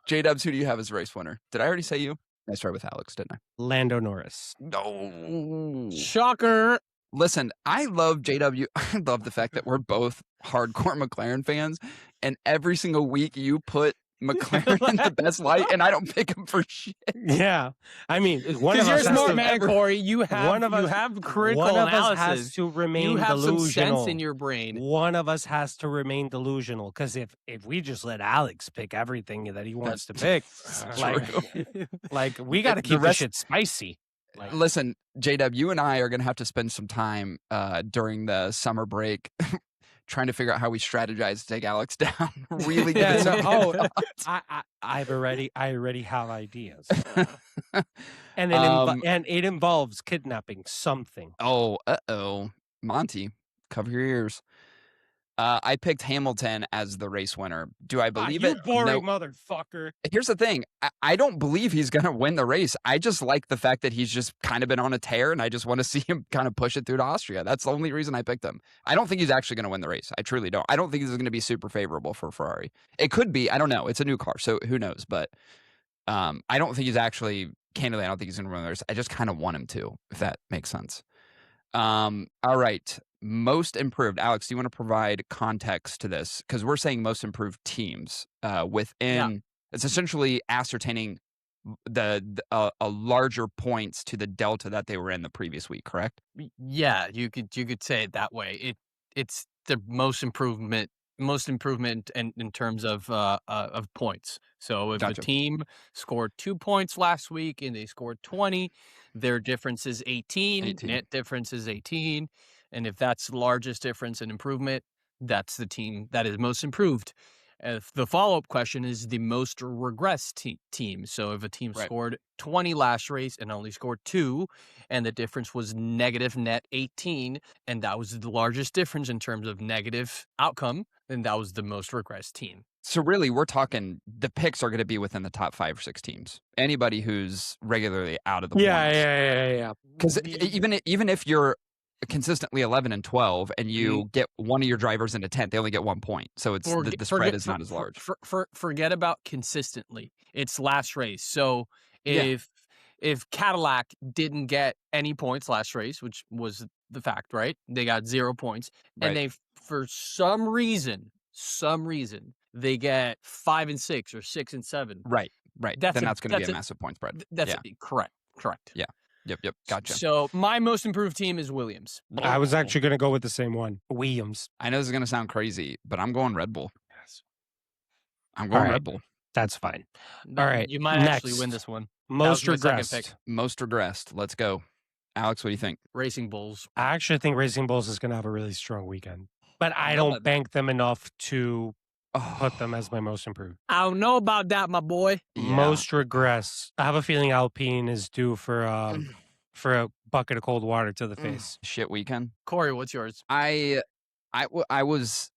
J-Dubs, who do you have as race winner? Did I already say you? I started with Alex, didn't I? Lando Norris. No. Shocker. Listen, I love JW. I love the fact that we're both hardcore McLaren fans, and every single week you put McLaren in the best light, and I don't pick him for shit. Yeah, I mean, because you're a smart man, Corey. You have critical analysis. One of us has to remain delusional. You have some sense in your brain. One of us has to remain delusional, because if we just let Alex pick everything that he wants to pick, like we got to keep the shit spicy. Listen, JW, you and I are going to have to spend some time during the summer break trying to figure out how we strategize to take Alex down. Really good. I already have ideas. And it involves kidnapping something. Oh, Monty, cover your ears. I picked Hamilton as the race winner. Do I believe it? You boring motherfucker. Here's the thing. I don't believe he's going to win the race. I just like the fact that he's just kind of been on a tear, and I just want to see him kind of push it through to Austria. That's the only reason I picked him. I don't think he's actually going to win the race. I truly don't. I don't think this is going to be super favorable for Ferrari. It could be. I don't know. It's a new car, so who knows? But I don't think he's actually, candidly, I don't think he's going to win the race. I just kind of want him to, if that makes sense. All right. Most improved. Alex, do you want to provide context to this? Because we're saying most improved teams within. It's essentially ascertaining a larger points to the delta that they were in the previous week. Correct? Yeah, you could say it that way. It's the most improvement in terms of points. So if a team scored 2 points last week and they scored 20, their difference is 18. Net difference is 18. And if that's the largest difference in improvement, that's the team that is most improved. The follow-up question is the most regressed team. So if a team scored 20 last race and only scored 2, and the difference was negative net 18, and that was the largest difference in terms of negative outcome, then that was the most regressed team. So really, we're talking the picks are going to be within the top 5 or 6 teams. Anybody who's regularly out of the points. Yeah. Because even if you're consistently 11 and 12 and you get one of your drivers into 10th, they only get 1 point. So it's the spread is not as large. Forget about consistently. It's last race. So if Cadillac didn't get any points last race, which was the fact, right? They got 0 points. And they, for some reason, they get 5 and 6 or 6 and 7. Right. Then that's going to be a massive point spread. That's correct. Yeah. Yep. Gotcha. So my most improved team is Williams. I was actually going to go with the same one. Williams. I know this is going to sound crazy, but I'm going Red Bull. Yes. I'm going Red Bull. That's fine. All right. You might actually win this one. Most regressed. Most regressed. Let's go. Alex, what do you think? Racing Bulls. I actually think Racing Bulls is going to have a really strong weekend, but I don't bank them enough to put them as my most improved. I don't know about that, my boy. Yeah. Most regress. I have a feeling Alpine is due for a bucket of cold water to the face. Shit weekend. Corey, what's yours? I was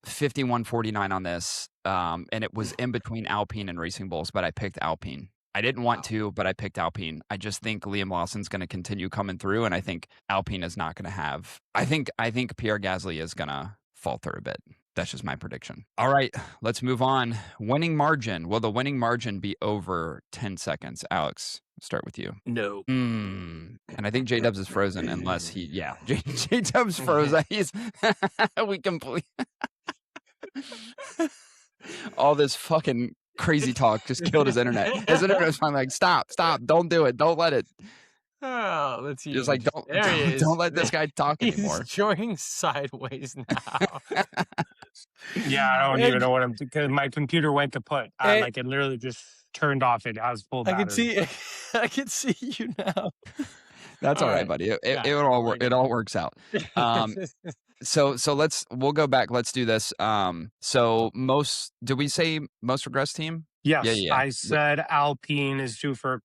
51-49 on this, and it was in between Alpine and Racing Bulls, but I picked Alpine. I didn't want to, but I picked Alpine. I just think Liam Lawson's going to continue coming through, and I think Alpine is not going to have. I think Pierre Gasly is going to falter a bit. That's just my prediction. All right, let's move on. Winning margin. Will the winning margin be over 10 seconds? Alex, start with you. No. And I think J-Dubs is frozen unless he, J-Dubs frozen. We complete. All this fucking crazy talk just killed his internet. His internet was finally like, stop, don't do it. Don't let it. Oh, let's see. Just like, don't let this guy talk anymore. He's going sideways now. I don't even know what I'm doing because my computer went to put. Like it literally just turned off. It has full battery. I can see you now. That's all right, buddy. It all works out. So we'll go back. Let's do this. So did we say most regressed team? Yes. Yeah. I said Alpine is due for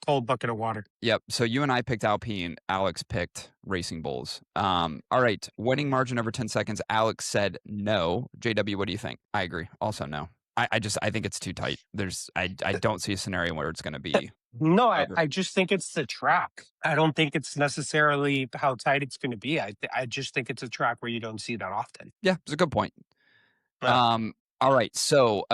cold bucket of water. Yep. So you and I picked Alpine. Alex picked Racing Bulls. All right. Winning margin over 10 seconds. Alex said no. JW, what do you think? I agree. Also no. I think it's too tight. I don't see a scenario where it's going to be. No, I just think it's the track. I don't think it's necessarily how tight it's going to be. I just think it's a track where you don't see that often. Yeah, it's a good point. All right, so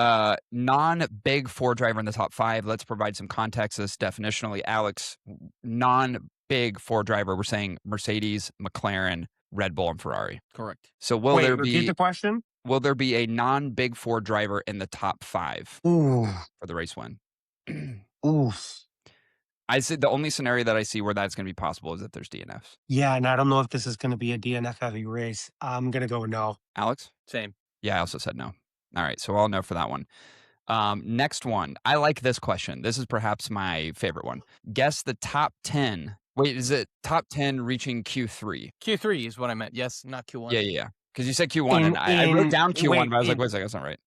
non-Big Four driver in the top 5. Let's provide some context to this definitionally. Alex, non-Big Four driver, we're saying Mercedes, McLaren, Red Bull, and Ferrari. Correct. So repeat the question? Will there be a non-Big Four driver in the top 5 for the race win? Oof. I see the only scenario that I see where that's going to be possible is if there's DNFs. Yeah, and I don't know if this is going to be a DNF heavy race. I'm going to go no. Alex? Same. Yeah, I also said no. All right, so I'll no for that one. Next one. I like this question. This is perhaps my favorite one. Guess the top 10. Wait, is it top 10 reaching Q3? Q3 is what I meant. Yes, not Q1. Yeah. Because you said Q1, and I wrote down Q1, but I was like, wait a second, that's not right.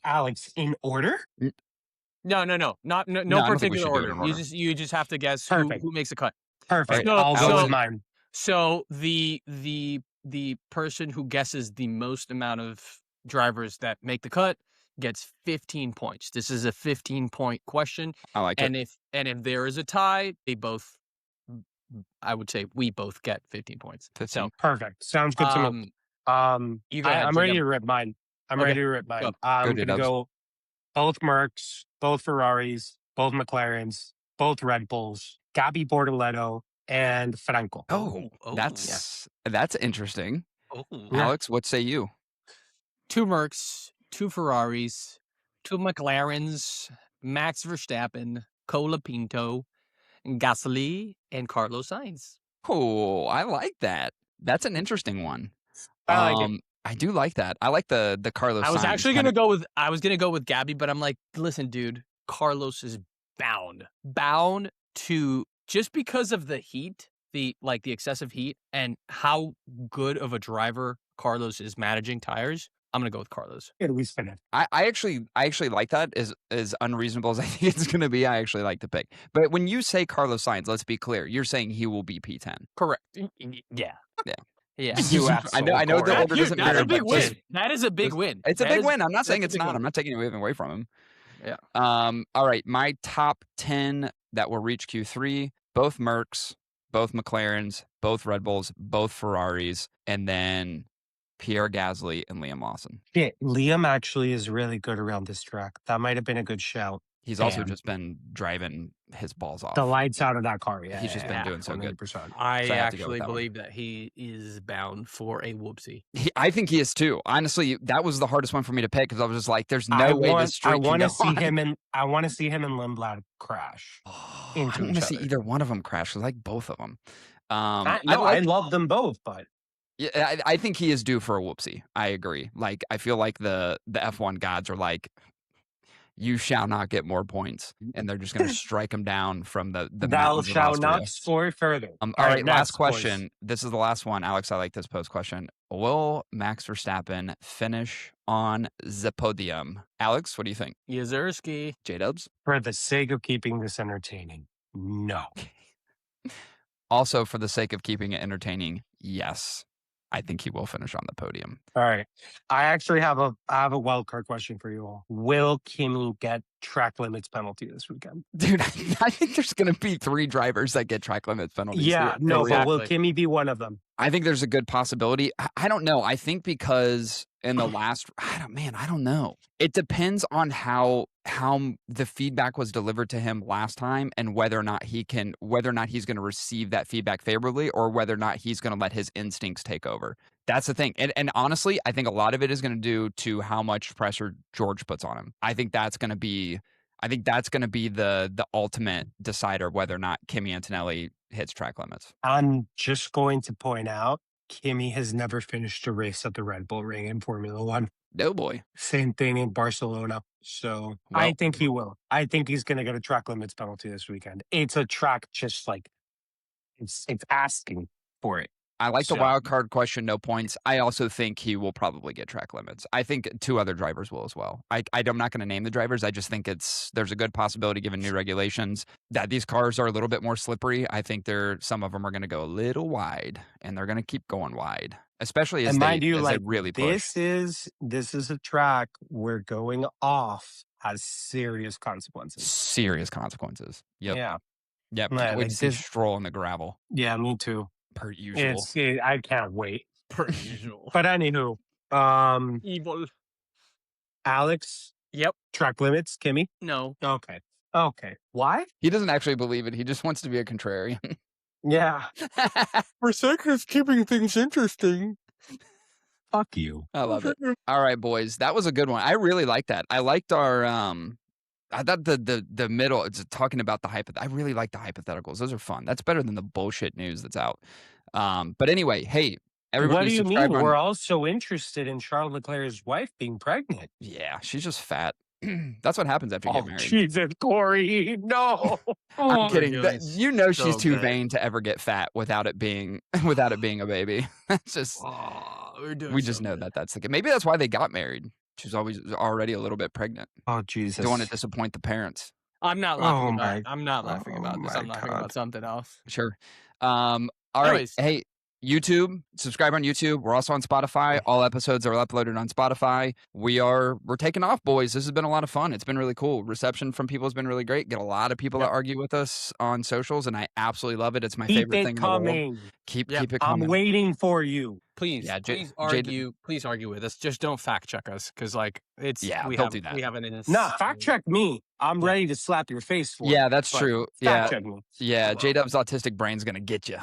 Alex, in order? No. No I don't think we particular should do it order. in order. You just have to guess who makes a cut. Perfect. So- I'll go so- with mine. So the person who guesses the most amount of drivers that make the cut gets 15 points. This is a 15-point question. I like And it. if there is a tie, I would say we both get 15 points. 15. So Perfect. Sounds good to me. you go ahead, I'm ready Jacob. to rip mine. I'm Okay, ready to rip mine. go. I'm Go, going to go both Mercs, both Ferraris, both McLarens, both Red Bulls, Gabi Bortoleto, and Franco. Oh, that's interesting. Oh. Alex, what say you? 2 Mercs, 2 Ferraris, 2 McLarens, Max Verstappen, Colapinto, Gasly, and Carlos Sainz. Oh, I like that. That's an interesting one. I like it. I do like that. I like the Carlos. I was Sainz actually kind gonna of- go with Gabby, but I'm like, listen, dude, Carlos is bound to, just because of the heat, the excessive heat, and how good of a driver Carlos is managing tires. I'm gonna go with Carlos. At least finish. I actually like that. As unreasonable as I think it's gonna be, I actually like the pick. But when you say Carlos Sainz, let's be clear. You're saying he will be P10. Correct. Yeah. Yeah. You I know the order doesn't That's matter. a big but just- win. That is a big win. It's a That big is- win. I'm not saying that's it's a big not. win. I'm not taking anything away from him. Yeah. All right. My top 10 that will reach Q3, both Mercs, both McLarens, both Red Bulls, both Ferraris, and then Pierre Gasly and Liam Lawson. Yeah, Liam actually is really good around this track. That might have been a good shout. He's also Damn. just been driving his balls off. The lights out of that car. Yeah, He's just been doing so good. 100%. I So I have to go with actually that one. believe that he is bound for a whoopsie. I think he is too. Honestly, that was the hardest one for me to pick because I was just like, "There's no way this streak I can want go to see on. him in. I want to see him and Lindblad crash. I into don't want to each see other. either one of them crash. I like both of them. I like- love them both, but Yeah, I think he is due for a whoopsie. I agree. Like, I feel like the F1 gods are like, you shall not get more points, and they're just going to strike him down from the thou mountains of shalt Austria. not soar further. All right, last next, boys. question. This is the last one, Alex. I like this post question. Will Max Verstappen finish on the podium? Alex, what do you think? Yazerski. J-Dubs? For the sake of keeping this entertaining, no. Also, for the sake of keeping it entertaining, yes. I think he will finish on the podium. All right. I actually have a wild card question for you all. Will Kimi get track limits penalty this weekend? Dude, I think there's going to be 3 drivers that get track limits penalties. Yeah, no, but will Exactly. Kimi be one of them? I think there's a good possibility. I don't know. I think because in the last, I don't know. It depends on how the feedback was delivered to him last time and whether or not he's going to receive that feedback favorably or whether or not he's going to let his instincts take over. That's the thing. And honestly, I think a lot of it is going to do to how much pressure George puts on him. I think that's going to be the ultimate decider whether or not Kimi Antonelli hits track limits. I'm just going to point out Kimi has never finished a race at the Red Bull Ring in Formula One. No boy. Same thing in Barcelona. So I Well- think he will. I think he's going to get a track limits penalty this weekend. It's a track just like it's asking for it. I like the So- wild card question, no points. I also think he will probably get track limits. I think 2 other drivers will as well. I'm not going to name the drivers. I just think there's a good possibility, given new regulations, that these cars are a little bit more slippery. I think some of them are going to go a little wide, and they're going to keep going wide, especially as And mind you, they like really push. this is a track where going off has serious consequences. Serious consequences. Yep. Yeah. Yep. Man, Can't wait like to see this- Stroll in the gravel, Yeah, me too. per usual. I can't wait. Per usual. But anywho, Evil. Alex, Yep. track limits, Kimmy. No. Okay. Why? He doesn't actually believe it. He just wants to be a contrarian. Yeah. For sake of keeping things interesting. Fuck you. I love it. All right, boys. That was a good one. I really like that. I liked our I thought the middle, it's talking about the I really like the hypotheticals. Those are fun. That's better than the bullshit news that's out. But anyway, hey, everybody What do you mean? subscribe on- We're also interested in Charles Leclerc's wife being pregnant. Yeah, she's just fat. That's what happens after you get married. Jesus, Corey, no. I'm kidding. doing You know she's so too good. vain to ever get fat without it being a baby. That's just we just know that that's the case. Maybe that's why they got married. She's already a little bit pregnant. Oh Jesus! Don't want to disappoint the parents. I'm not laughing Oh about my- it. I'm not laughing about oh this. my I'm laughing God. about something else. Sure. All right. Anyways. Hey, YouTube, subscribe on YouTube. We're also on Spotify. All episodes are uploaded on Spotify. We're taking off, boys. This has been a lot of fun. It's been really cool. Reception from people has been really great. Get a lot of people that argue with us on socials, and I absolutely love it. It's my favorite thing in the world. Keep it coming. I'm waiting for you. Please, Yeah, please argue. Please argue with us. Just don't fact check us, because it's don't do that. We have an Fact check me. I'm ready to slap your face for it. Yeah, that's true. Fact check me. Yeah, J-Dub's autistic brain's gonna get you.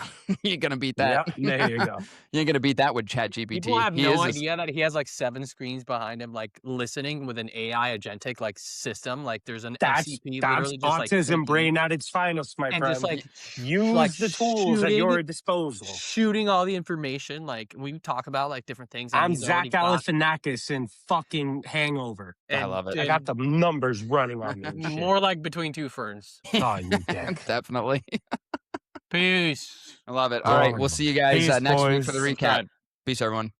You're gonna beat that. Yeah, there you go. You ain't gonna beat that with ChatGPT. People have no idea that he has like 7 screens behind him, like listening with an AI agentic like system. Like there's an MCP That's literally just autism like brain at its finest, my and friend. just like use like the tools at your disposal. shooting all the information. Like we talk about like different things. I'm Zach Galifianakis in fucking Hangover. I love it. I got the numbers running on me. and shit. More like Between Two Ferns. Oh, you dick. Definitely. Peace. I love it. All right, we'll see you guys Peace, next week boys. for the recap. Peace, everyone.